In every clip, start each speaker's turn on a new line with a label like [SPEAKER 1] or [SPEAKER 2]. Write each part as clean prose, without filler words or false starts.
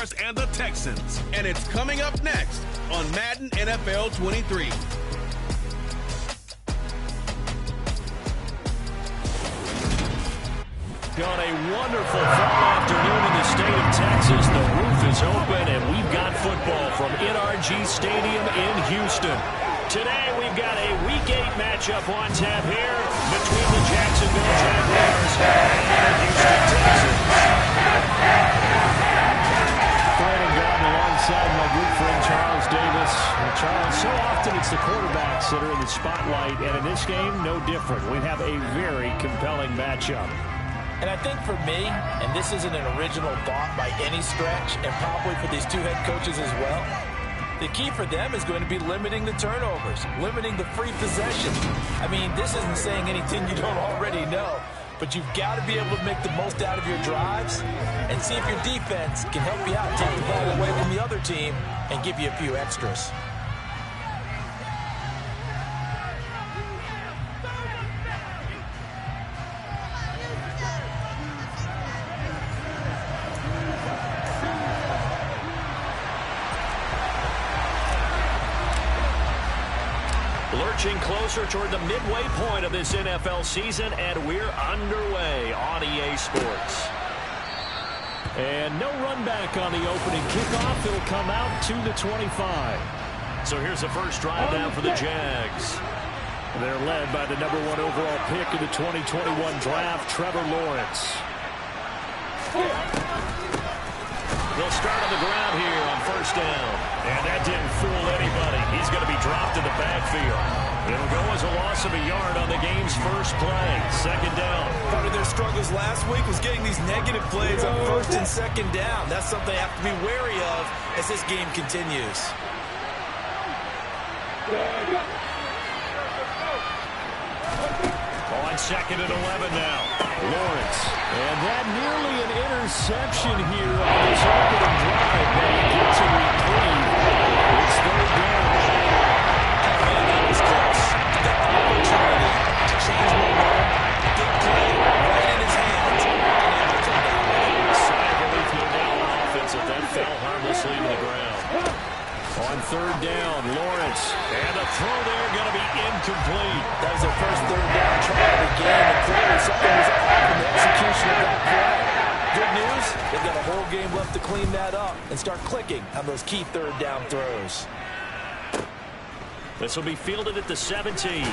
[SPEAKER 1] Jaguars and the Texans. And it's coming up next on Madden NFL 23.
[SPEAKER 2] On a wonderful fall afternoon in the state of Texas, the roof is open and we've got football from NRG Stadium in Houston. Today we've got a Week 8 matchup on tap here between the Jacksonville Jaguars and the Houston Texans. Brandon Gordon alongside my good friend Charles Davis. And Charles, so often it's the quarterbacks that are in the spotlight, and in this game, no different. We have a very compelling matchup.
[SPEAKER 3] And I think for me, and this isn't an original thought by any stretch, and probably for these two head coaches as well, the key for them is going to be limiting the turnovers, limiting the free possession. I mean, this isn't saying anything you don't already know, but you've got to be able to make the most out of your drives and see if your defense can help you out, take the ball away from the other team, and give you a few extras.
[SPEAKER 2] Lurching closer toward the midway point of this NFL season, and we're underway on EA Sports. And no run back on the opening kickoff. It'll come out to the 25. So here's the first drive down for the Jags. They're led by the #1 overall pick in the 2021 draft, Trevor Lawrence. They'll start on the ground here on first down. And that didn't fool anybody. He's going to be dropped in the backfield. It'll go as a loss of a yard on the game's first play. Second down.
[SPEAKER 3] Part of their struggles last week was getting these negative plays on first and second down. That's something they have to be wary of as this game continues.
[SPEAKER 2] On second and 11 now. Lawrence. And that nearly an interception here on this opening drive, but he gets a reprieve. It's third down.
[SPEAKER 3] Man, that was close. The opportunity to change momentum. Big play right in his hands. And able to come down with it.
[SPEAKER 2] Sigh of relief no doubt on offense if that fell harmlessly to the ground. On third down, Lawrence. And the throw there going to be incomplete.
[SPEAKER 3] That was their first third down try of the game, and clearly something was off in the execution of that play. Good news, they've got a whole game left to clean that up and start clicking on those key third down throws.
[SPEAKER 2] This will be fielded at the 17. A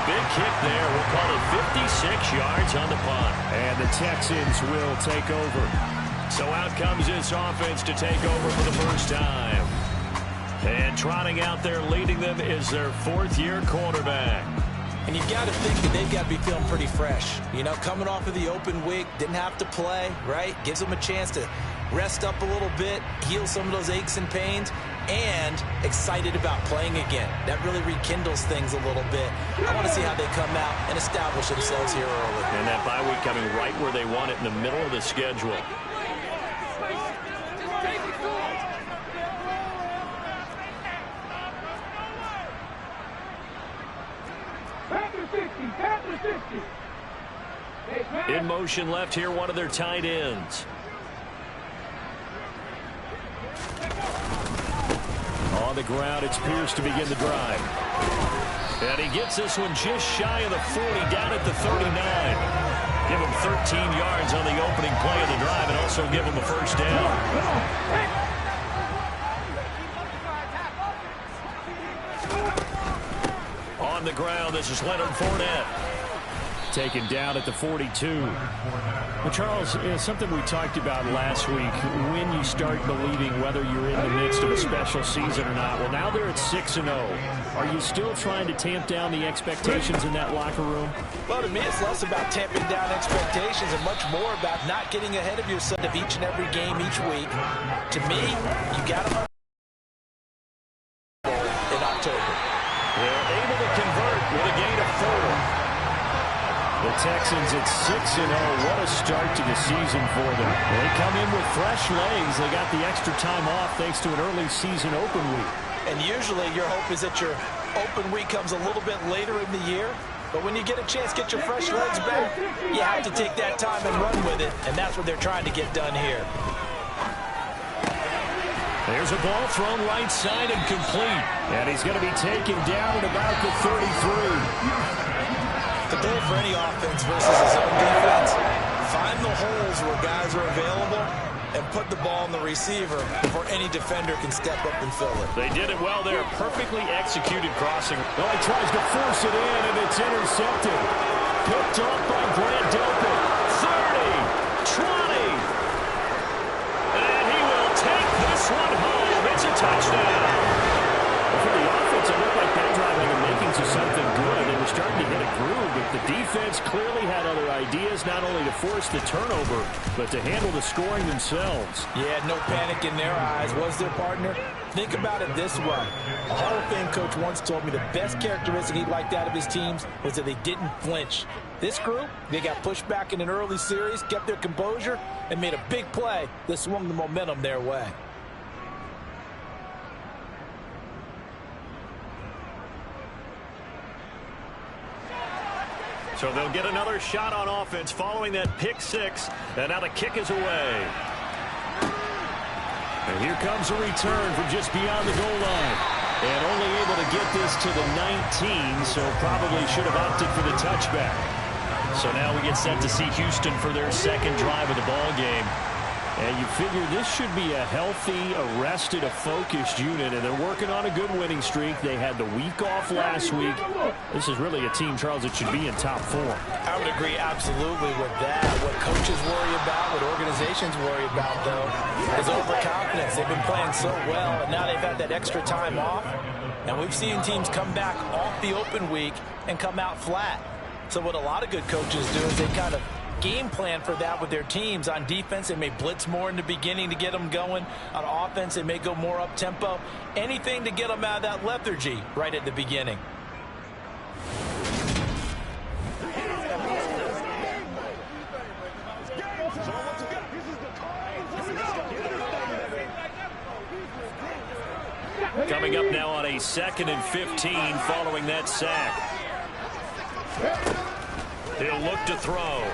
[SPEAKER 2] big kick there. We'll call it 56 yards on the punt. And the Texans will take over. So out comes this offense to take over for the first time. And trotting out there leading them is their fourth-year quarterback.
[SPEAKER 3] And you've got to think that they've got to be feeling pretty fresh. You know, coming off of the open week, didn't have to play, right? Gives them a chance to rest up a little bit, heal some of those aches and pains, and excited about playing again. That really rekindles things a little bit. I want to see how they come out and establish themselves here early.
[SPEAKER 2] And that bye week coming right where they want it in the middle of the schedule. In motion left here, one of their tight ends. On the ground, it's Pierce to begin the drive. And he gets this one just shy of the 40, down at the 39. Give him 13 yards on the opening play of the drive and also give him a first down. On the ground, this is Leonard Fournette. Taken down at the 42. Well, Charles, something we talked about last week, when you start believing whether you're in the midst of a special season or not. Well, now they're at 6-0. Are you still trying to tamp down the expectations in that locker room?
[SPEAKER 3] Well, to me, it's less about tamping down expectations and much more about not getting ahead of yourself of each and every game each week. To me, you got to in October.
[SPEAKER 2] They're able to convert with a gain of 4. The Texans at 6-0. What a start to the season for them. They come in with fresh legs. They got the extra time off thanks to an early season open week.
[SPEAKER 3] And usually your hope is that your open week comes a little bit later in the year. But when you get a chance to get your fresh legs back, you have to take that time and run with it, and that's what they're trying to get done here.
[SPEAKER 2] There's a ball thrown right side and complete. And he's going to be taken down at about the 33.
[SPEAKER 3] The goal for any offense versus a zone defense, find the holes where guys are available and put the ball on the receiver before any defender can step up and fill it.
[SPEAKER 2] They did it well there. Perfectly executed crossing. Oh, he tries to force it in, and it's intercepted. Picked off by Grant Delpit. 30, 20. And he will take this one home. It's a touchdown. For the offense, it looked like that drive had the makings of something good. They were starting to hit a groove, but the defense clearly had other ideas, not only to force the turnover, but to handle the scoring themselves.
[SPEAKER 3] Yeah, no panic in their eyes, was their partner? Think about it this way. A Hall of Fame coach once told me the best characteristic he liked out of his teams was that they didn't flinch. This group, they got pushed back in an early series, kept their composure, and made a big play that swung the momentum their way.
[SPEAKER 2] So they'll get another shot on offense following that pick six. And now the kick is away. And here comes a return from just beyond the goal line. And only able to get this to the 19, so probably should have opted for the touchback. So now we get set to see Houston for their second drive of the ball game. And you figure this should be a healthy, arrested, a focused unit, and they're working on a good winning streak. They had the week off last week. This is really a team, Charles, that should be in top four.
[SPEAKER 3] I would agree absolutely with that. What coaches worry about, what organizations worry about, though, is overconfidence. They've been playing so well, and now they've had that extra time off. And we've seen teams come back off the open week and come out flat. So what a lot of good coaches do is they kind of game plan for that with their teams. On defense, they may blitz more in the beginning to get them going. On offense, they may go more up-tempo. Anything to get them out of that lethargy right at the beginning.
[SPEAKER 2] Coming up now on a 2nd and 15 following that sack. He'll look to throw.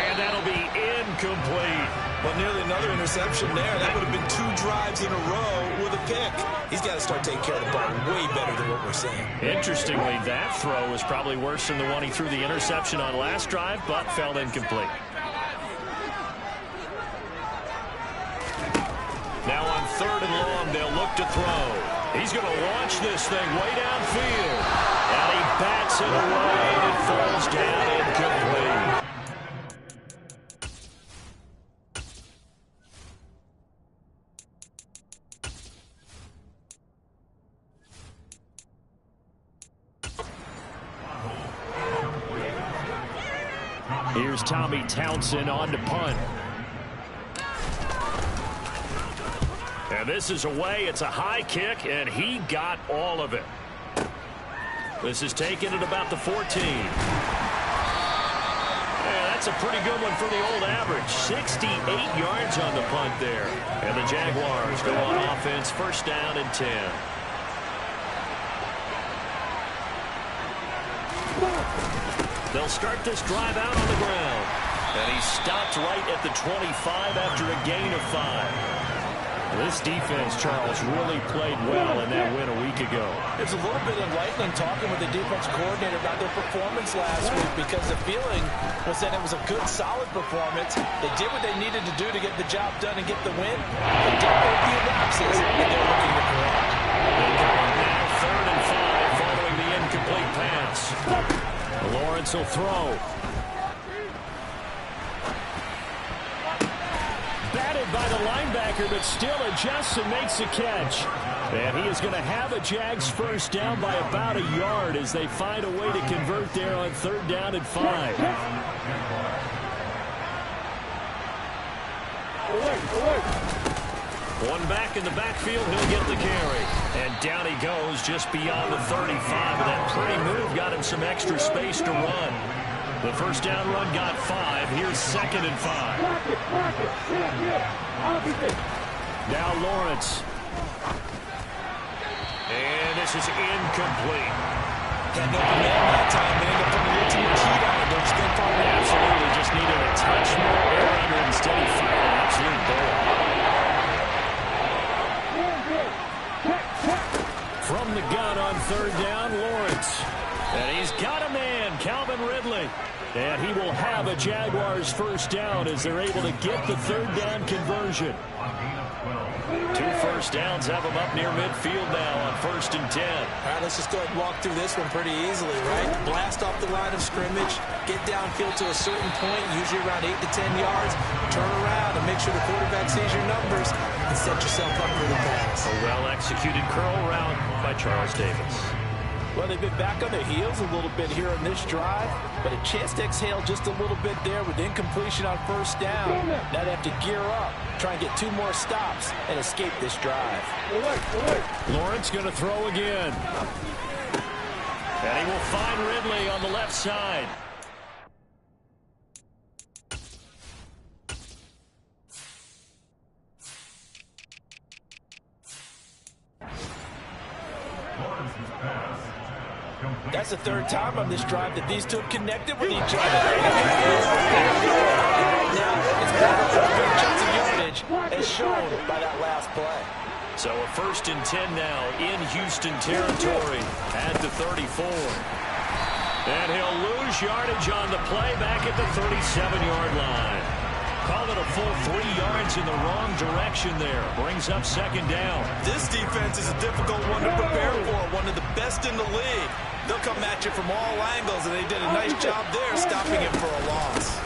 [SPEAKER 2] And that'll be incomplete.
[SPEAKER 3] Well, nearly another interception there. That would have been 2 drives in a row with a pick. He's got to start taking care of the ball way better than what we're seeing.
[SPEAKER 2] Interestingly, that throw was probably worse than the one he threw the interception on last drive, but fell incomplete. Now on 3rd and long, they'll look to throw. He's going to launch this thing way downfield. And he bats it away, and it falls down incomplete. Here's Tommy Townsend on to punt. And this is away. It's a high kick, and he got all of it. This is taken at about the 14. Yeah, that's a pretty good one for the old average. 68 yards on the punt there. And the Jaguars go on offense, 1st down and 10. They'll start this drive out on the ground. And he stopped right at the 25 after a gain of 5. This defense, Charles, really played well in that win a week ago.
[SPEAKER 3] It's a little bit enlightening talking with the defense coordinator about their performance last week, because the feeling was that it was a good, solid performance. They did what they needed to do to get the job done and get the win. They did have a few lapses, and they're looking to correct.
[SPEAKER 2] Now 3rd and 5 following the incomplete pass. Lawrence will throw. Batted by the linebacker, but still adjusts and makes a catch. And he is going to have a Jags 1st down by about a yard as they find a way to convert there on 3rd down and 5. One back in the backfield, he'll get the carry. And down he goes just beyond the 35. And that pretty move got him some extra space to run. The 1st down run got 5. Here's 2nd and 5. Now Lawrence. And this is incomplete.
[SPEAKER 3] Had an open man that time. They ended up putting a little too much heat on it. Don't you think, Paul?
[SPEAKER 2] Absolutely. Just needed a touch more air under it. Instead, he fired an absolute bullet. From the gun on third down, Lawrence. And he's got a man, Calvin Ridley. And he will have a Jaguars first down as they're able to get the third down conversion. 2 first downs have them up near midfield now on 1st and 10.
[SPEAKER 3] All right, let's just go ahead and walk through this one pretty easily, right? Blast off the line of scrimmage, get downfield to a certain point, usually around 8 to 10 yards, turn around and make sure the quarterback sees your numbers and set yourself up for the pass.
[SPEAKER 2] A well-executed curl route by Charles Davis.
[SPEAKER 3] Well, they've been back on their heels a little bit here on this drive, but a chance to exhale just a little bit there with incompletion on first down. Now they have to gear up, try and get 2 more stops, and escape this drive.
[SPEAKER 2] Lawrence going to throw again. And he will find Ridley on the left side.
[SPEAKER 3] That's the 3rd time on this drive that these two have connected with each other. Now it's back up for big chunks of yardage, as shown by that last play.
[SPEAKER 2] So a 1st and 10 now in Houston territory at the 34. And he'll lose yardage on the play back at the 37-yard line. Called it a full 3 yards in the wrong direction there. Brings up 2nd down.
[SPEAKER 3] This defense is a difficult one to prepare for, one of the best in the league. They'll come at you from all angles, and they did a nice job there stopping him for a loss.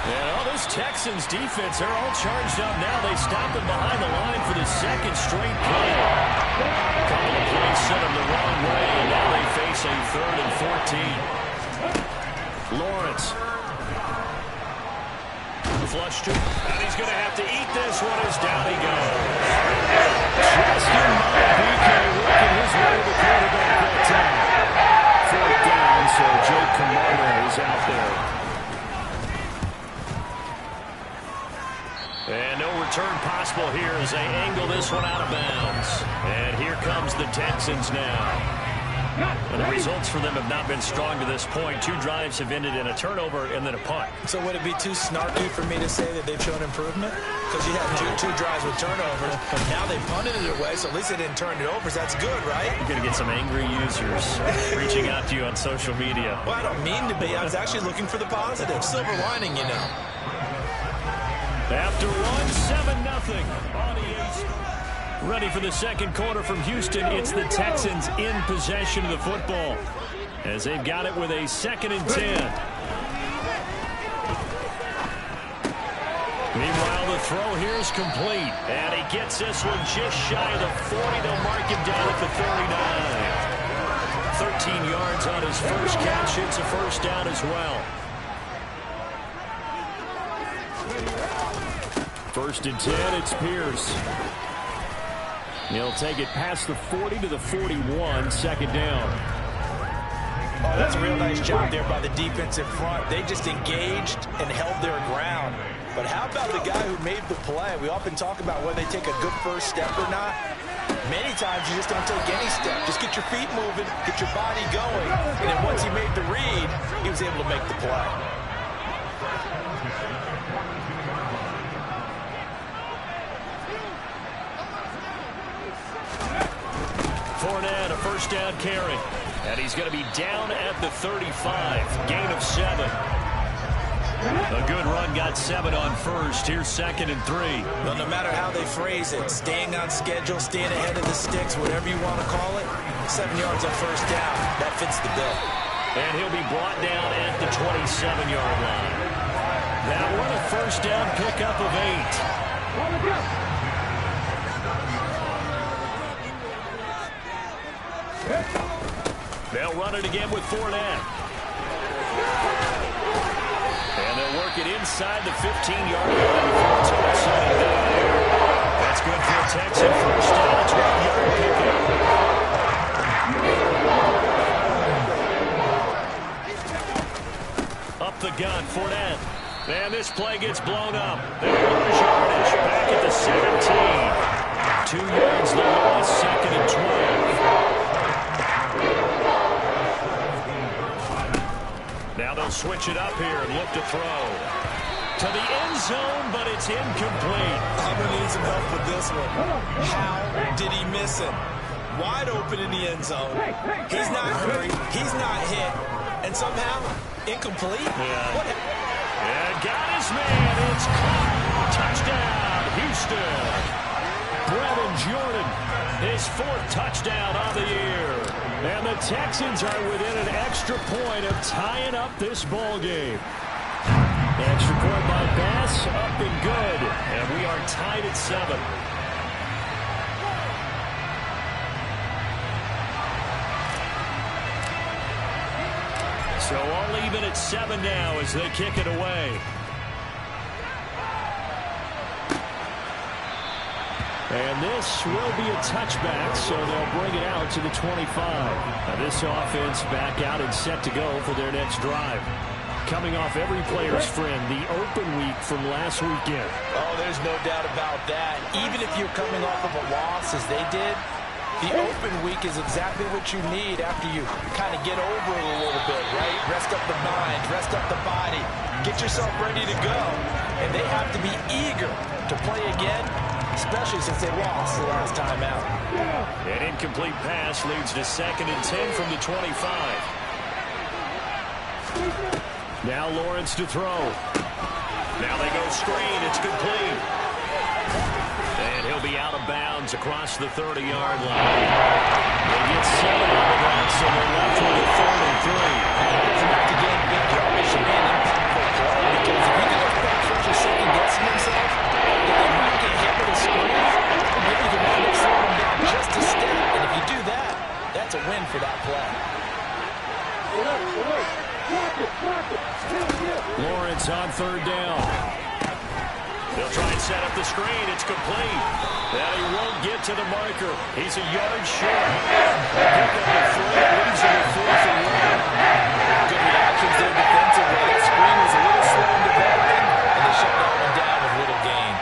[SPEAKER 2] And all this Texans defense, they're all charged up now. They stop him behind the line for the 2nd straight play. A couple of plays sent him the wrong way, and now they face a 3rd and 14. Lawrence. Flush to, and he's going to have to eat this one as down he goes. Justin BK working his way to the quarterback that time. 4th down, so Jake Kamara is out there. And no return possible here as they angle this one out of bounds. And here comes the Texans now. And the results for them have not been strong to this point. 2 drives have ended in a turnover and then a punt.
[SPEAKER 3] So would it be too snarky for me to say that they've shown improvement? Because you had two drives with turnovers. Now they punted it away, so at least they didn't turn it over. So that's good, right?
[SPEAKER 2] You're going to get some angry users reaching out to you on social media.
[SPEAKER 3] Well, I don't mean to be. I was actually looking for the positive. Silver lining, you know.
[SPEAKER 2] After 1-7-0 on EA. Ready for the 2nd quarter from Houston. It's the Texans in possession of the football as they've got it with a 2nd and 10. Meanwhile, the throw here is complete. And he gets this one just shy of the 40. They'll mark him down at the 39. 13 yards on his first catch. It's a first down as well. 1st and 10, it's Pierce. He'll take it past the 40 to the 41, 2nd down.
[SPEAKER 3] Oh, that's a real nice job there by the defensive front. They just engaged and held their ground. But how about the guy who made the play? We often talk about whether they take a good first step or not. Many times you just don't take any step. Just get your feet moving, get your body going. And then once he made the read, he was able to make the play.
[SPEAKER 2] Fournette, a first down carry. And he's going to be down at the 35. Gain of 7. A good run, got 7 on first. Here's 2nd and 3.
[SPEAKER 3] Well, no matter how they phrase it, staying on schedule, staying ahead of the sticks, whatever you want to call it, 7 yards on first down. That fits the bill.
[SPEAKER 2] And he'll be brought down at the 27-yard line. That one a first down pickup of 8. They'll run it again with Fournette. And they'll work it inside the 15-yard line before it's outside. That's good for a Texan first down. 12-yard pickup. Up the gun, Fournette. And this play gets blown up. They lose yardage back at the 17. 2 yards, the loss, 2nd and 12. Now they'll switch it up here and look to throw. To the end zone, but it's incomplete.
[SPEAKER 3] I'm going to need some help with this one. How did he miss it? Wide open in the end zone. He's not hurried. He's not hit. And somehow, incomplete?
[SPEAKER 2] Yeah, got his man. It's caught. Touchdown, Houston. Brevin Jordan, his 4th touchdown on the year. And the Texans are within an extra point of tying up this ball game. Extra point by Bass, up and good. And we are tied at 7. So all even at 7 now as they kick it away. And this will be a touchback, so they'll bring it out to the 25. Now this offense back out and set to go for their next drive. Coming off every player's friend, the open week from last weekend.
[SPEAKER 3] Oh, there's no doubt about that. Even if you're coming off of a loss as they did, the open week is exactly what you need after you kind of get over it a little bit, right? Rest up the mind, rest up the body, get yourself ready to go. And they have to be eager to play again, especially since they lost the last time out.
[SPEAKER 2] An incomplete pass leads to 2nd and 10 from the 25. Now Lawrence to throw. Now they go screen. It's complete. And he'll be out of bounds across the 30-yard line. They get 7 out of that, so they're left with a 3rd and 3.
[SPEAKER 3] Back again, big yardage should be an impactful play, because if you can look back for your second-guessing themselves, that they might get hit with a screen, maybe you can wind up slowing them down just a step. And if you do that, that's a win for that play.
[SPEAKER 2] Lawrence on 3rd down. They'll try and set up the screen. It's complete. Now he won't get to the marker. He's a yard short. Pick up the 3, leaves him at 4th and 1.
[SPEAKER 3] Good reactions there defensively. That screen was a little slow in developing, and they shut that one down with little gain.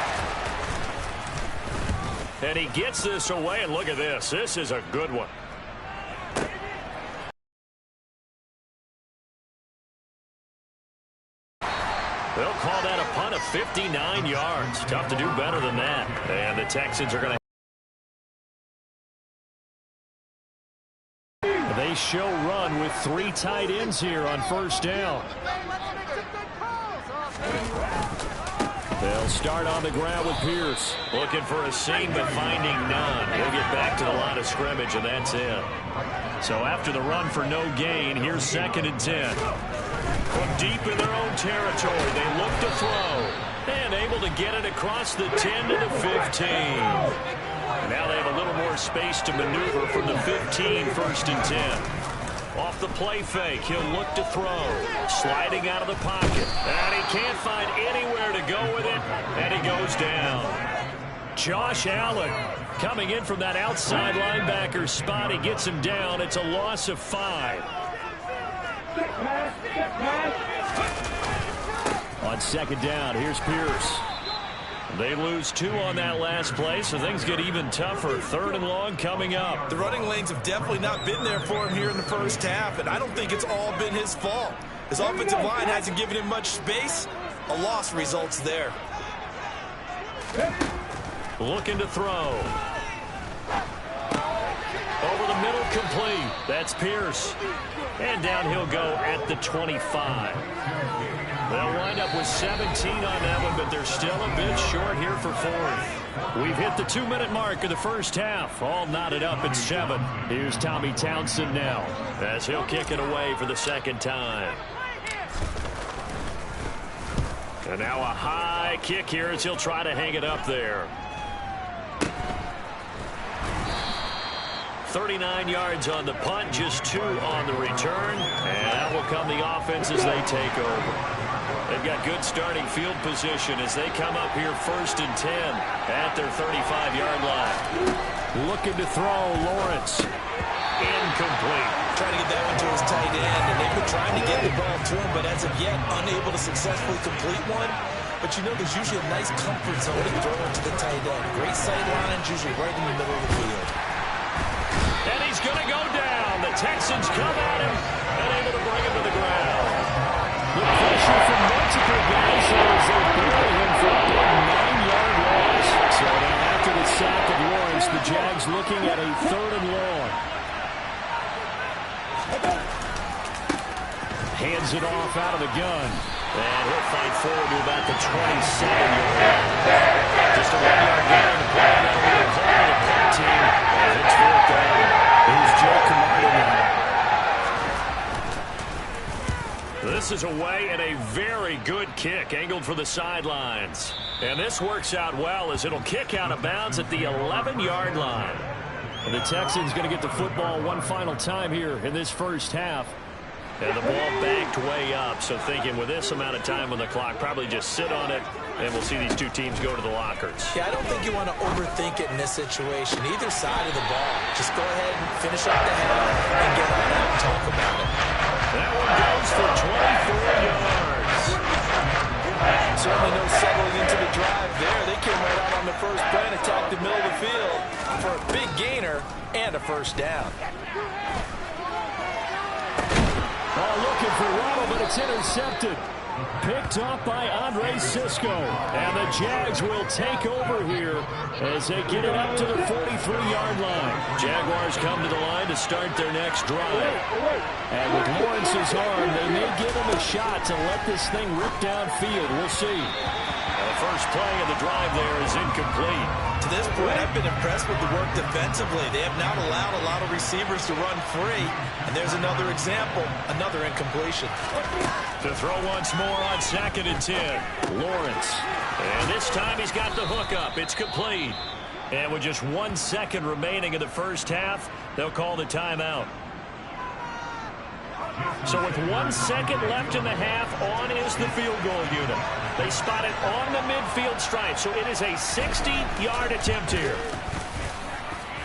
[SPEAKER 2] And he gets this away, and look at this. This is a good one. They'll call that a punt of 59 yards. Tough to do better than that. And the Texans are going to... They show run with 3 tight ends here on 1st down. They'll start on the ground with Pierce. Looking for a seam, but finding none. He'll get back to the line of scrimmage, and that's it. So after the run for no gain, here's 2nd and 10. From deep in their own territory, they look to throw. And able to get it across the 10 to the 15. Now they have a little more space to maneuver from the 15, 1st and 10. Off the play fake, he'll look to throw. Sliding out of the pocket. And he can't find anywhere to go with it. And he goes down. Josh Allen coming in from that outside linebacker spot. He gets him down. It's a loss of 5. On 2nd down, here's Pierce. They lose 2 on that last play, so things get even tougher. 3rd and long coming up.
[SPEAKER 3] The running lanes have definitely not been there for him here in the first half, and I don't think it's all been his fault. His offensive line hasn't given him much space. A loss results there.
[SPEAKER 2] Looking to throw. Over the middle, complete. That's Pierce. And down he'll go at the 25. They'll wind up with 17 on that one, but they're still a bit short here for 4th. We've hit the 2-minute mark of the first half. All knotted up at 7. Here's Tommy Townsend now as he'll kick it away for the 2nd time. And now a high kick here as he'll try to hang it up there. 39 yards on the punt, just 2 on the return. And that will come the offense as they take over. They've got good starting field position as they come up here 1st and 10 at their 35-yard line. Looking to throw, Lawrence. Incomplete.
[SPEAKER 3] Trying to get that one to his tight end, and they've been trying to get the ball to him, but as of yet, unable to successfully complete one. But you know, there's usually a nice comfort zone to throw it to the tight end. Great sight lines, usually right in the middle of the field.
[SPEAKER 2] And he's going to go down. The Texans come at him and able to bring him to the ground. looking at a 3rd and long. Hands it off out of the gun. And he'll fight forward to about the 27-yard line. Just a 1-yard gain on the play. That'll be a call to the punt team as it's 4th down. Here's Joe Camarda now. This is away and a very good kick angled for the sidelines. And this works out well as it'll kick out of bounds at the 11-yard line. And the Texans going to get the football one final time here in this first half. And the ball backed way up, so thinking with this amount of time on the clock, probably just sit on it, and we'll see these two teams go to the lockers.
[SPEAKER 3] Yeah, I don't think you want to overthink it in this situation. Either side of the ball. Just go ahead and finish up the half and get on out and talk about it.
[SPEAKER 2] That one goes for 24 yards.
[SPEAKER 3] Certainly no settling into the drive there. They came right out on the first play and attacked the middle of the field for a big gainer and a first down.
[SPEAKER 2] Looking for Waddle, but it's intercepted. Picked off by Andre Cisco. And the Jags will take over here as they get it up to the 43-yard line. Jaguars come to the line to start their next drive. And with Lawrence's arm, they may give him a shot to let this thing rip downfield. We'll see. The first play of the drive there is incomplete.
[SPEAKER 3] To this point, I've been impressed with the work defensively. They have not allowed a lot of receivers to run free. And there's another example, another incompletion.
[SPEAKER 2] To throw once more on 2nd and 10. Lawrence. And this time he's got the hook up. It's complete. And with just 1 second remaining in the first half, they'll call the timeout. So with 1 second left in the half, on is the field goal unit. They spot it on the midfield stripe, so it is a 60-yard attempt here.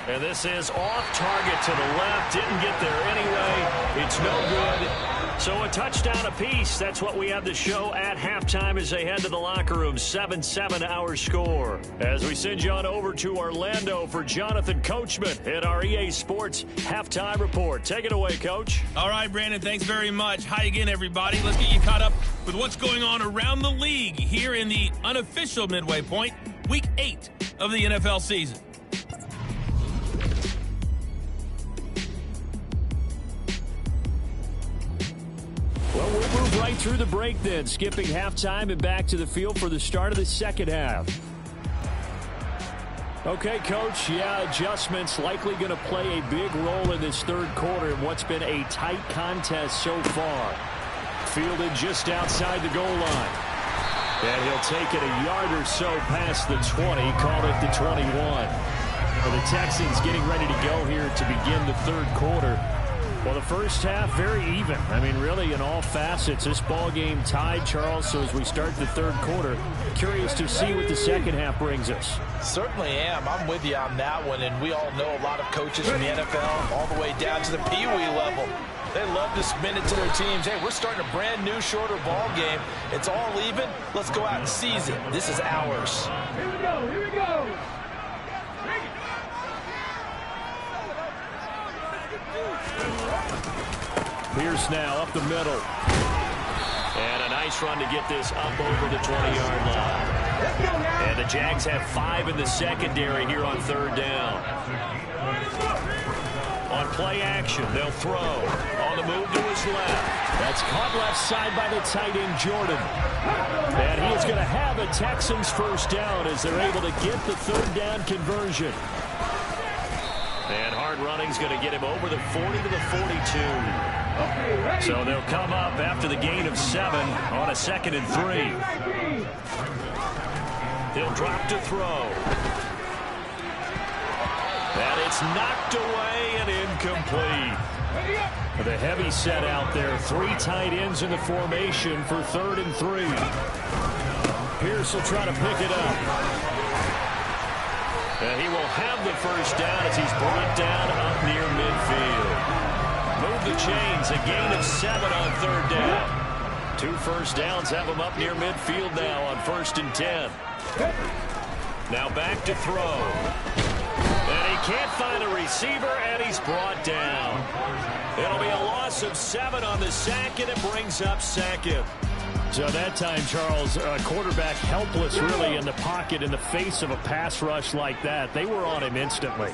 [SPEAKER 2] And this is off target to the left. Didn't get there anyway. It's no good. So a touchdown apiece. That's what we have to show at halftime as they head to the locker room. 7-7 our score. As we send you on over to Orlando for Jonathan Coachman at our EA Sports Halftime Report. Take it away, Coach.
[SPEAKER 4] All right, Brandon, thanks very much. Hi again, everybody. Let's get you caught up with what's going on around the league here in the unofficial midway point, Week 8 of the NFL season.
[SPEAKER 2] Well, we'll move right through the break then, skipping halftime and back to the field for the start of the second half. Okay, Coach, adjustments likely going to play a big role in this third quarter in what's been a tight contest so far. Fielded just outside the goal line. And he'll take it a yard or so past the 20, call it the 21. For the Texans getting ready to go here to begin the third quarter. Well, the first half, very even. I mean, really, in all facets, this ball game tied, Charles. So as we start the third quarter, curious to see what the second half brings us.
[SPEAKER 3] Certainly am. I'm with you on that one. And we all know a lot of coaches from the NFL all the way down to the Pee Wee level. They love to spin it to their teams. Hey, we're starting a brand new, shorter ball game. It's all even. Let's go out and seize it. This is ours.
[SPEAKER 5] Here we go. Here we go.
[SPEAKER 2] Pierce now up the middle. And a nice run to get this up over the 20-yard line. And the Jags have 5 in the secondary here on third down. On play action, they'll throw. On the move to his left. That's caught left side by the tight end, Jordan. And he is going to have a Texans first down as they're able to get the third down conversion. And hard running's going to get him over the 40 to the 42. So they'll come up after the gain of 7 on a 2nd and 3. He'll drop to throw. And it's knocked away and incomplete. The heavy set out there. 3 tight ends in the formation for 3rd and 3. Pierce will try to pick it up. And he will have the first down as he's brought down up near midfield. Move the chains, a gain of 7 on third down. 2 first downs have him up near midfield now on 1st and 10. Now back to throw. And he can't find a receiver, and he's brought down. It'll be a loss of 7 on the sack, and it brings up 2nd. So that time, Charles, quarterback helpless really in the pocket in the face of a pass rush like that. They were on him instantly.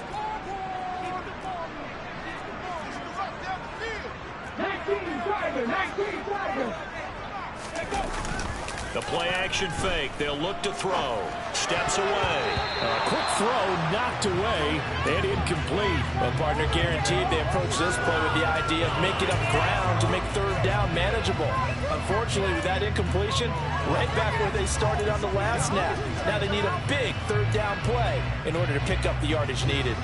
[SPEAKER 2] The play action fake. They'll look to throw. Steps away.
[SPEAKER 3] A quick throw knocked away and incomplete. Well, partner, guaranteed they approach this play with the idea of making up ground to make third down manageable. Unfortunately, with that incompletion, right back where they started on the last snap. Now they need a big third down play in order to pick up the yardage needed.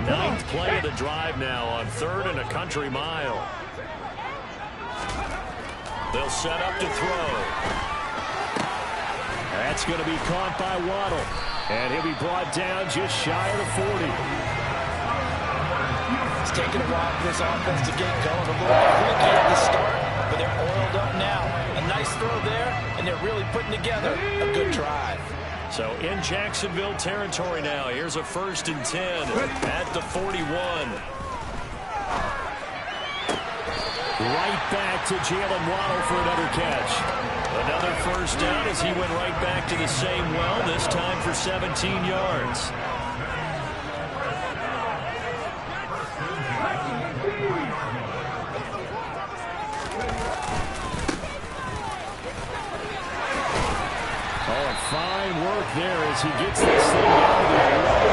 [SPEAKER 2] Ninth play of the drive now on 3rd and a country mile. They'll set up to throw.
[SPEAKER 5] That's going to be caught by Waddle. And he'll be brought down just shy of the 40.
[SPEAKER 3] It's taken a while for this offense to get going. A little flaky at the start, but they're oiled up now. A nice throw there, and they're really putting together a good drive.
[SPEAKER 2] So in Jacksonville territory now. Here's a 1st and 10 at the 41.
[SPEAKER 5] Right back to Jalen Waddle for another catch.
[SPEAKER 2] Another 1st down as he went right back to the same well, this time for 17 yards.
[SPEAKER 5] Oh, and fine work there as he gets this thing down to the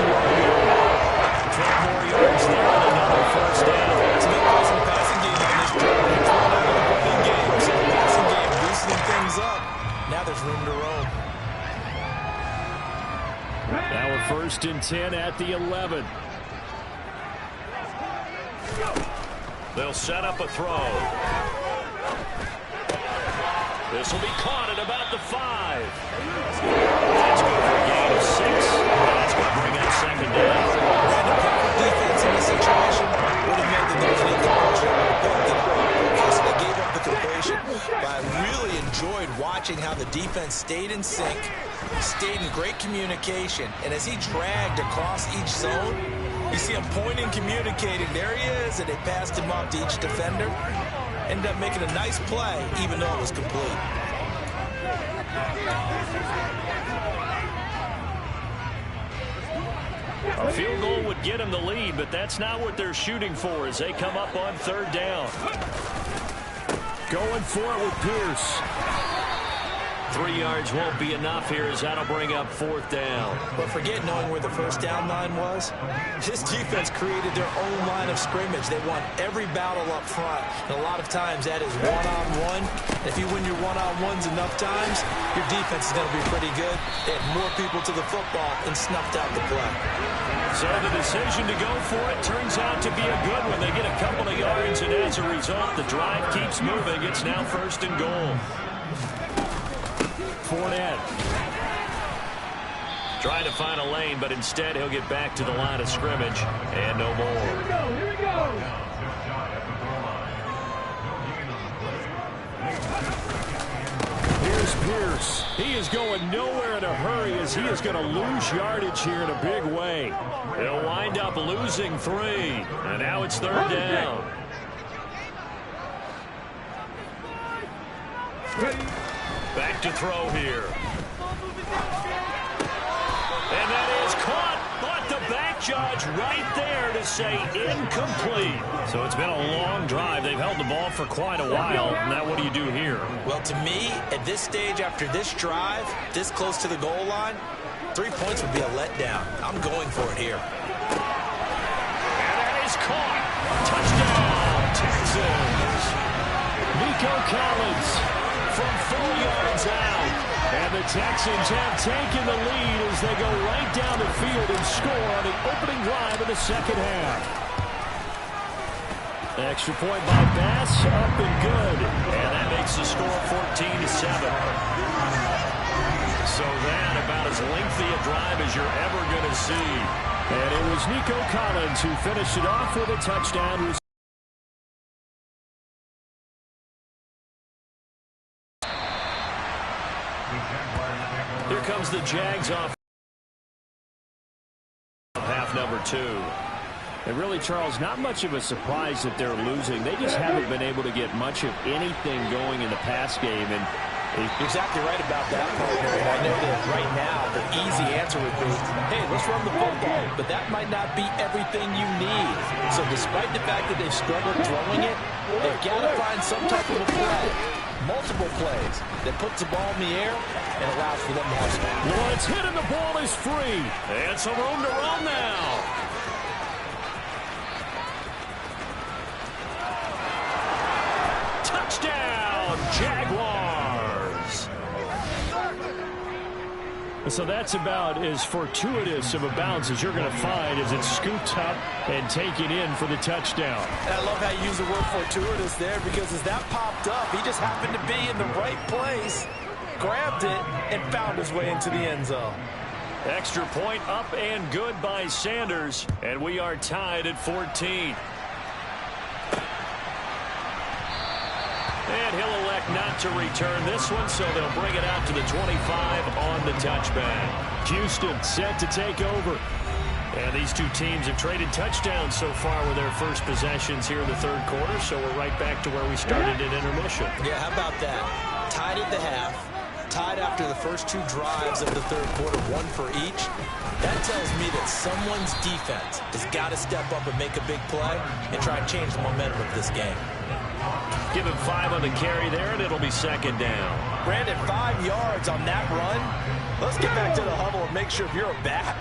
[SPEAKER 5] 11-yard line.
[SPEAKER 2] 10 more yards there and another 1st down.
[SPEAKER 3] It's no place in the passing game on this drive. It's one out of the running game. So the passing game loosening things up. Now there's room to roam.
[SPEAKER 5] Now a 1st and 10 at the 11.
[SPEAKER 2] They'll set up a throw. This will be caught at about the 5. That's good for a gain of 6. That's going to bring up 2nd down.
[SPEAKER 3] The proper defense in this situation would have meant that there was an incompletion. So they gave up the completion. But I really enjoyed watching how the defense stayed in sync, stayed in great communication, and as he dragged across each zone, you see him pointing, communicating. There he is, and they passed him off to each defender. Ended up making a nice play, even though it was complete.
[SPEAKER 2] A field goal would get him the lead, but that's not what they're shooting for as they come up on 3rd down.
[SPEAKER 5] Going for it with Pierce.
[SPEAKER 2] 3 yards won't be enough here as that'll bring up 4th down.
[SPEAKER 3] But forget knowing where the 1st down line was. This defense created their own line of scrimmage. They won every battle up front. And a lot of times that is one-on-one. If you win your one-on-ones enough times, your defense is going to be pretty good. They had more people to the football and snuffed out the play.
[SPEAKER 2] So the decision to go for it turns out to be a good one. They get a couple of yards, and as a result, the drive keeps moving. It's now 1st and goal.
[SPEAKER 5] Fournette.
[SPEAKER 2] Trying to find a lane, but instead he'll get back to the line of scrimmage and no more.
[SPEAKER 6] Here we go.
[SPEAKER 5] Here's Pierce. He is going nowhere in a hurry as he is going to lose yardage here in a big way.
[SPEAKER 2] They'll wind up losing 3, and now it's 3rd down. Back to throw here. And that is caught, but the back judge right there to say incomplete. So it's been a long drive. They've held the ball for quite a while. Now what do you do here?
[SPEAKER 3] Well, to me, at this stage after this drive, this close to the goal line, 3 points would be a letdown. I'm going for it here.
[SPEAKER 2] And that is caught. Touchdown, Texans.
[SPEAKER 5] Nico Collins
[SPEAKER 2] From 4 yards out.
[SPEAKER 5] And the Texans have taken the lead as they go right down the field and score on the opening drive of the 2nd half. Extra point by Bass, up and good.
[SPEAKER 2] And that makes the score 14-7. So that about as lengthy a drive as you're ever going to see.
[SPEAKER 5] And it was Nico Collins who finished it off with a touchdown.
[SPEAKER 2] Here comes the Jags off half number 2.
[SPEAKER 5] And really, Charles, not much of a surprise that they're losing. They just haven't been able to get much of anything going in the pass game. And
[SPEAKER 3] You're exactly right about that, partner. And I know that right now the easy answer would be, hey, let's run the football. But that might not be everything you need. So despite the fact that they've struggled throwing it, they've got to find some type of a play, multiple plays, that puts the ball in the air and allows for them to have speed.
[SPEAKER 5] Well, it's hit and the ball is free. And some room to run now. Touchdown, Jaguars. So that's about as fortuitous of a bounce as you're going to find as it's scooped up and taken in for the touchdown.
[SPEAKER 3] And I love how you use the word fortuitous there, because as that popped up, he just happened to be in the right place, grabbed it, and found his way into the end zone.
[SPEAKER 5] Extra point up and good by Sanders, and we are tied at 14. And he'll elect not to return this one, so they'll bring it out to the 25 on the touchback. Houston set to take over. And these two teams have traded touchdowns so far with their first possessions here in the third quarter, so we're right back to where we started at intermission.
[SPEAKER 3] Yeah, how about that? Tied at the half, tied after the first two drives of the third quarter, one for each. That tells me that someone's defense has got to step up and make a big play and try and change the momentum of this game.
[SPEAKER 5] Give him 5 on the carry there, and it'll be second down.
[SPEAKER 3] Brandon, 5 yards on that run. Let's get back to the huddle and make sure if you're a back,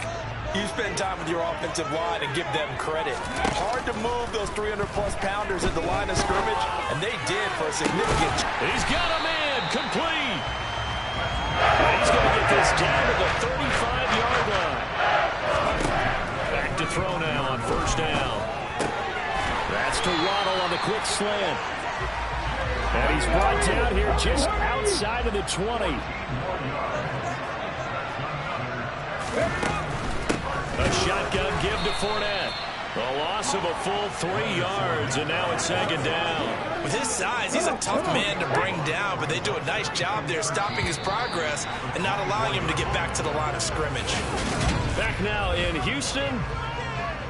[SPEAKER 3] you spend time with your offensive line and give them credit. Hard to move those 300-plus pounders at the line of scrimmage, and they did for a significant.
[SPEAKER 5] He's got a man complete. And he's going to get this down to the 35-yard line. Back to throw now on first down. That's to Waddle on the quick slant. And he's brought down here just outside of the 20. A shotgun give to Fournette. A loss of a full 3 yards, and now it's second down.
[SPEAKER 3] With his size, he's a tough man to bring down, but they do a nice job there stopping his progress and not allowing him to get back to the line of scrimmage.
[SPEAKER 5] Back now in Houston.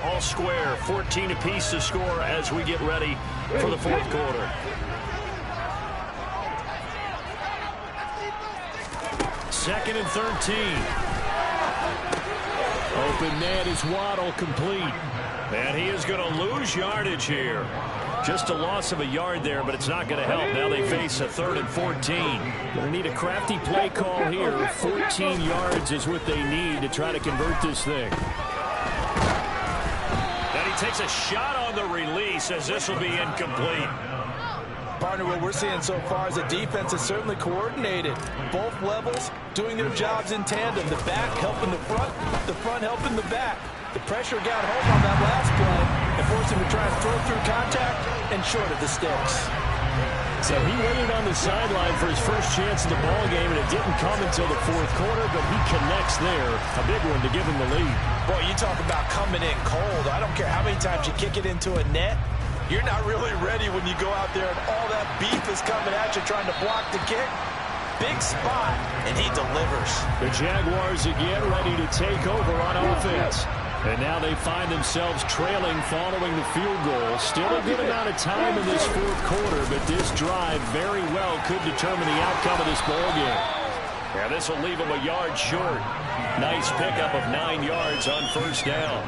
[SPEAKER 5] All square, 14 apiece to score as we get ready for the fourth quarter. Second and 13. Open man is Waddle complete. And he is going to lose yardage here. Just a loss of a yard there, but it's not going to help. Now they face a 3rd and 14. Going to need a crafty play call here. 14 yards is what they need to try to convert this thing. And he takes a shot on the release as this will be incomplete.
[SPEAKER 3] Partner, what we're seeing so far is the defense is certainly coordinated. Both levels doing their jobs in tandem. The back helping the front helping the back. The pressure got home on that last play and forced him to try and throw through contact and short of the sticks.
[SPEAKER 5] So he waited on the sideline for his first chance in the ball game, and it didn't come until the fourth quarter, but he connects there. A big one to give him the lead.
[SPEAKER 3] Boy, you talk about coming in cold. I don't care how many times you kick it into a net. You're not really ready when you go out there and all that beef is coming at you trying to block the kick. Big spot, and he delivers.
[SPEAKER 5] The Jaguars again ready to take over on offense. And now they find themselves trailing following the field goal. Still a good amount of time in this fourth quarter, but this drive very well could determine the outcome of this ball game. Yeah, this will leave them a yard short. Nice pickup of 9 yards on first down.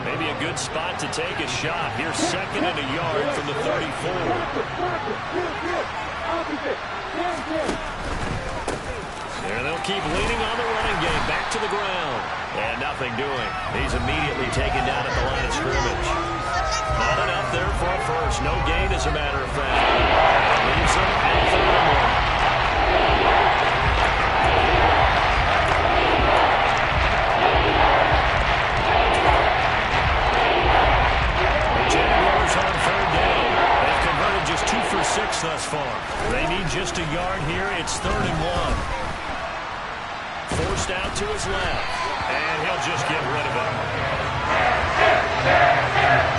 [SPEAKER 5] Maybe a good spot to take a shot. Here's second and a yard from the 34. There they'll keep leaning on the running game. Back to the ground. And nothing doing. He's immediately taken down at the line of scrimmage. Not enough there for a first. No gain, as a matter of fact. Leaves him at 3rd and 1. Jaguars on 3rd down. They've converted just 2 for 6 thus far. They need just a yard here. It's 3rd and 1. Forced out to his left. And he'll just get rid of it.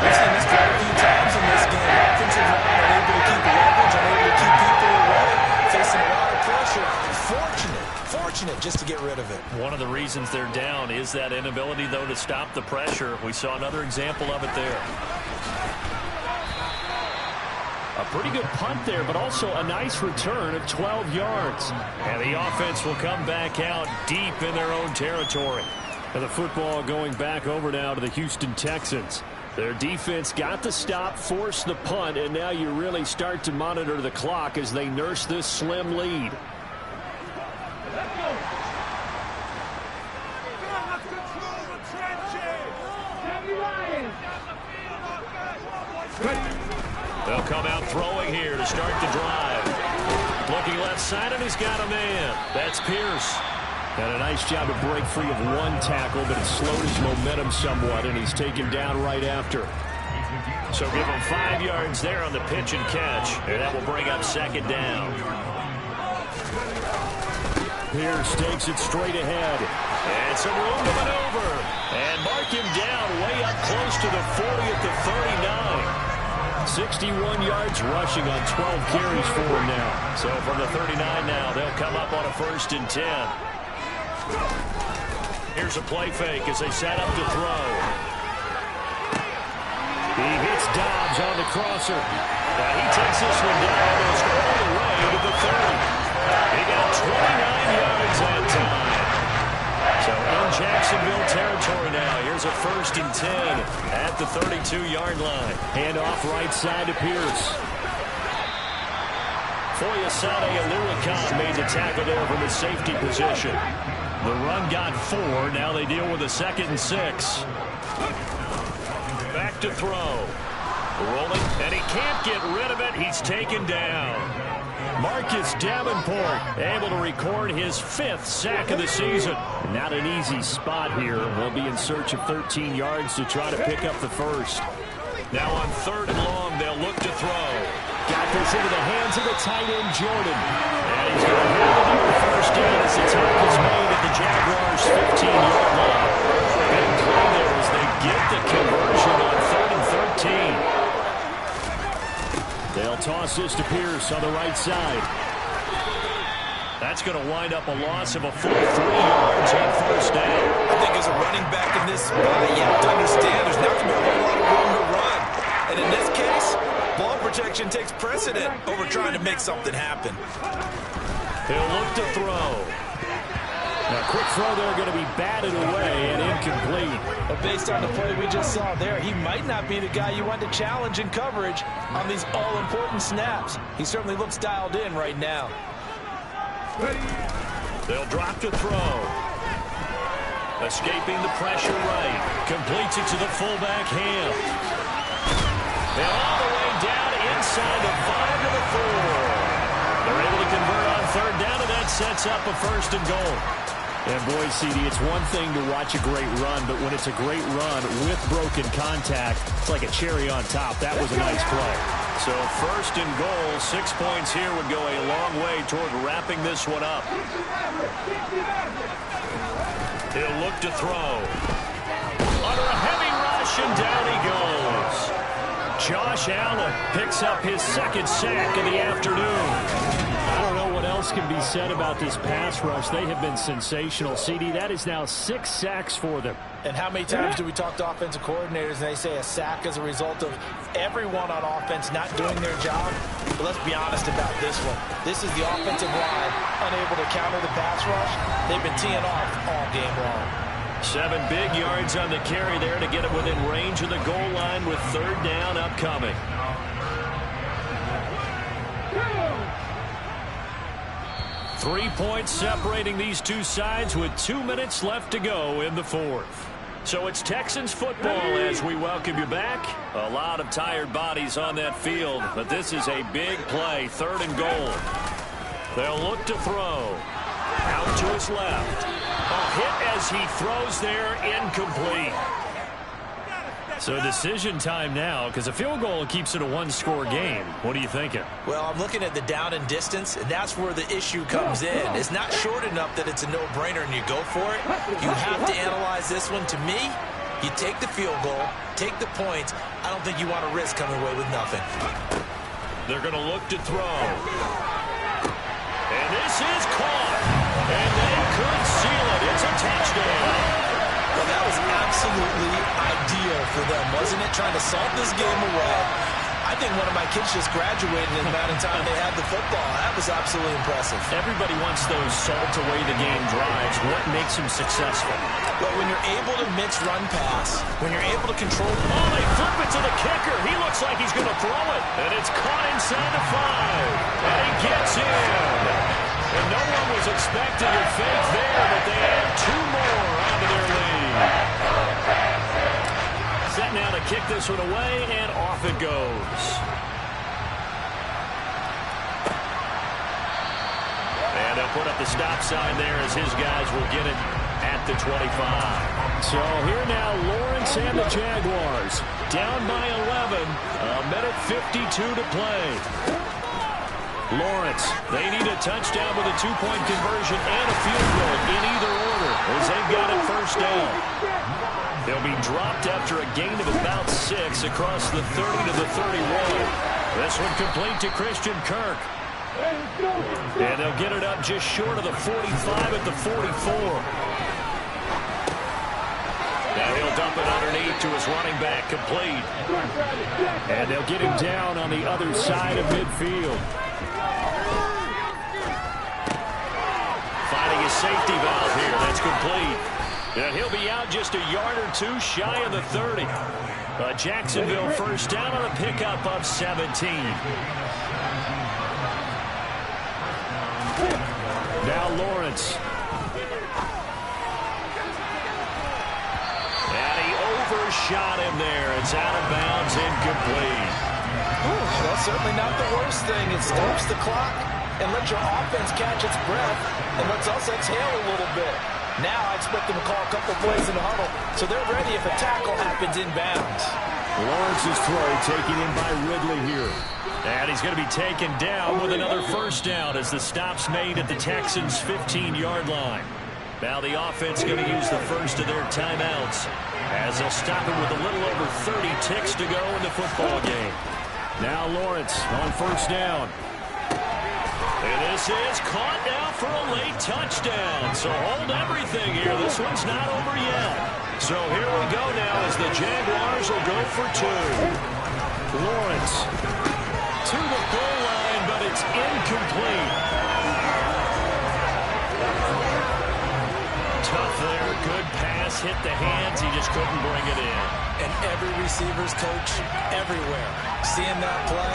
[SPEAKER 3] We've seen this drive a few times in this game. Offensive line unable to keep leverage, unable to keep people away, facing a lot of pressure. Fortunate just to get rid of it.
[SPEAKER 5] One of the reasons they're down is that inability, though, to stop the pressure. We saw another example of it there. A pretty good punt there, but also a nice return of 12 yards.
[SPEAKER 2] And the offense will come back out deep in their own territory.
[SPEAKER 5] And the football going back over now to the Houston Texans. Their defense got the stop, forced the punt, and now you really start to monitor the clock as they nurse this slim lead.
[SPEAKER 2] They'll come out throwing here to start the drive. Looking left side, and he's got a man. That's Pierce.
[SPEAKER 5] Got a nice job to break free of one tackle, but it slowed his momentum somewhat, and he's taken down right after.
[SPEAKER 2] So give him 5 yards there on the pitch and catch, and that will bring up second down.
[SPEAKER 5] Pierce takes it straight ahead.
[SPEAKER 2] And some room to maneuver. And mark him down way up close to the 40 at the 39.
[SPEAKER 5] 61 yards rushing on 12 carries for him now.
[SPEAKER 2] So from the 39 now, they'll come up on a 1st and 10. Here's a play fake as they set up to throw.
[SPEAKER 5] He hits Dobbs on the crosser.
[SPEAKER 2] Now he takes this one down almost all the way to the 30. He got 29 yards that time. So in Jacksonville territory now. Here's a 1st and 10 at the 32-yard line.
[SPEAKER 5] Hand off right side to Pierce.
[SPEAKER 2] Foyesade Aluakon made the tackle there from his safety position. The run got 4. Now they deal with a 2nd and 6. Back to throw. Rolling, and he can't get rid of it. He's taken down.
[SPEAKER 5] Marcus Davenport able to record his 5th sack of the season. Not an easy spot here. They'll be in search of 13 yards to try to pick up the first.
[SPEAKER 2] Now on 3rd and long, they'll look to throw.
[SPEAKER 5] Got this into the hands of the tight end, Jordan. And he's going to hold it for first down as the tackle's made at the Jaguars' 15-yard line. Big play there as they get the conversion on 3rd and 13. They'll toss this to Pierce on the right side.
[SPEAKER 2] That's going to wind up a loss of a full 3 yards on 1st down.
[SPEAKER 3] I think as a running back in this spot, you have to understand there's not going to be a whole lot of room to run. And in this case, ball protection takes precedent over trying to make something happen.
[SPEAKER 2] He'll look to throw.
[SPEAKER 5] Now, quick throw there going to be batted away and incomplete.
[SPEAKER 3] But based on the play we just saw there, he might not be the guy you want to challenge in coverage on these all-important snaps. He certainly looks dialed in right now.
[SPEAKER 2] They'll drop to throw. Escaping the pressure right. Completes it to the fullback hand. And all the way down inside the 5 to the 4. They're able to convert on 3rd down, and that sets up a 1st and goal.
[SPEAKER 5] And boy, CD, it's one thing to watch a great run, but when it's a great run with broken contact, it's like a cherry on top. That was a nice play.
[SPEAKER 2] So 1st and goal, 6 points here would go a long way toward wrapping this one up. He'll look to throw. Under a heavy rush, and down he goes.
[SPEAKER 5] Josh Allen picks up his 2nd sack of the afternoon. I don't know what else can be said about this pass rush. They have been sensational. CD, that is now 6 sacks for them.
[SPEAKER 3] And how many times do we talk to offensive coordinators and they say a sack as a result of everyone on offense not doing their job? But let's be honest about this one. This is the offensive line unable to counter the pass rush. They've been teeing off all game long.
[SPEAKER 2] 7 big yards on the carry there to get it within range of the goal line with 3rd down upcoming. Three points separating these two sides with 2 minutes left to go in the 4th. So it's Texans football as we welcome you back. A lot of tired bodies on that field, but this is a big play, 3rd and goal. They'll look to throw. Out to his left. A hit as he throws there, incomplete.
[SPEAKER 5] So decision time now, because a field goal keeps it a 1-score game. What are you thinking?
[SPEAKER 3] Well, I'm looking at the down and distance, and that's where the issue comes in. It's not short enough that it's a no-brainer and you go for it. You have to analyze this one. To me, you take the field goal, take the points. I don't think you want to risk coming away with nothing.
[SPEAKER 2] They're going to look to throw. And this is caught. And they could seal it. It's a touchdown.
[SPEAKER 3] Well, that was absolutely ideal for them, wasn't it? Trying to salt this game away. I think one of my kids just graduated in the amount of time they had the football. That was absolutely impressive.
[SPEAKER 2] Everybody wants those salt-away-the-game drives. What makes them successful?
[SPEAKER 3] But when you're able to mix run-pass, when you're able to control...
[SPEAKER 2] Oh, they flip it to the kicker. He looks like he's going to throw it. And it's caught inside the 5. And he gets in. And no one was expecting a fake there, but they add 2 more onto their lead. Set now to kick this one away, and off it goes. And they'll put up the stop sign there as his guys will get it at the 25.
[SPEAKER 5] So here now, Lawrence and the Jaguars down by 11. A minute 52 to play. Lawrence, they need a touchdown with a 2-point conversion and a field goal in either order as they've got it first down. They'll be dropped after a gain of about 6 across the 30 to the 31. This one complete to Christian Kirk. And they'll get it up just short of the 45 at the 44. Now he'll dump it underneath to his running back, complete. And they'll get him down on the other side of midfield. Finding his safety valve here. That's complete. And he'll be out just a yard or 2 shy of the 30. Jacksonville first down on a pickup of 17. Now Lawrence. And he overshot him there. It's out of bounds, incomplete.
[SPEAKER 3] Well, certainly not the worst thing. It stops the clock and lets your offense catch its breath and lets us exhale a little bit. Now I expect them to call a couple plays in the huddle, so they're ready if a tackle happens inbounds.
[SPEAKER 5] Lawrence's throw taken in by Ridley here.
[SPEAKER 2] And he's going to be taken down with another first down as the stop's made at the Texans' 15-yard line. Now the offense going to use the first of their timeouts as they'll stop him with a little over 30 ticks to go in the football game.
[SPEAKER 5] Now Lawrence on first down.
[SPEAKER 2] And this is caught now for a late touchdown. So hold everything here. This one's not over yet. So here we go now as the Jaguars will go for 2.
[SPEAKER 5] Lawrence
[SPEAKER 2] to the goal line, but it's incomplete. Tough there. Good pass. Hit the hands. He just couldn't bring it in.
[SPEAKER 3] And every receiver's coach everywhere. Seeing that play,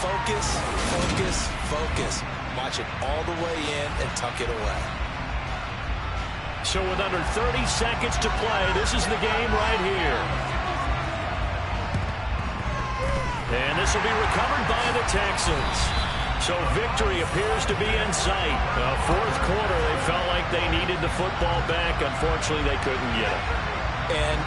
[SPEAKER 3] focus, focus, focus. Watch it all the way in and tuck it away.
[SPEAKER 2] So with under 30 seconds to play, this is the game right here. And this will be recovered by the Texans. So victory appears to be in sight. Fourth quarter, they felt like they needed the football back. Unfortunately, they couldn't get it.
[SPEAKER 3] And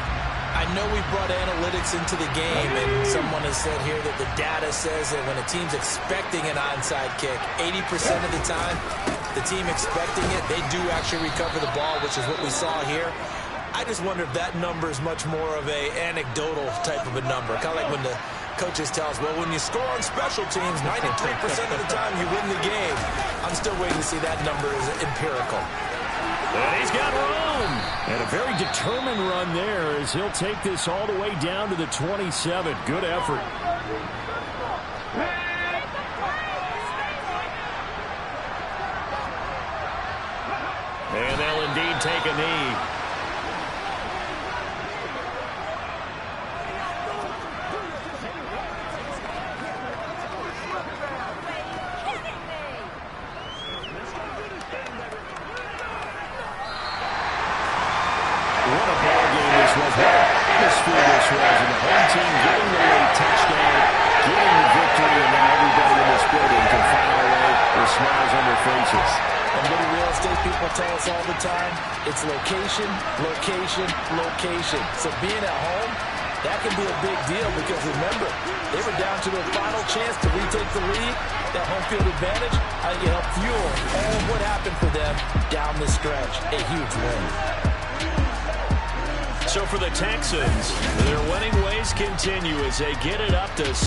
[SPEAKER 3] I know we brought analytics into the game, and someone has said here that the data says that when a team's expecting an onside kick, 80% of the time, the team expecting it, they do actually recover the ball, which is what we saw here. I just wonder if that number is much more of a anecdotal type of a number. Kind of like when the coaches tell us, well, when you score on special teams, 93% of the time you win the game. I'm still waiting to see that number is empirical.
[SPEAKER 2] And he's got room.
[SPEAKER 5] And a very determined run there as he'll take this all the way down to the 27. Good effort.
[SPEAKER 2] And they'll indeed take a knee.
[SPEAKER 3] Tell us all the time, it's location, location, location. So being at home, that can be a big deal because remember, they were down to their final chance to retake the lead. That home field advantage, I think it helped fuel all of what happened for them down the stretch. A huge win.
[SPEAKER 2] So for the Texans, their winning ways continue as they get it up to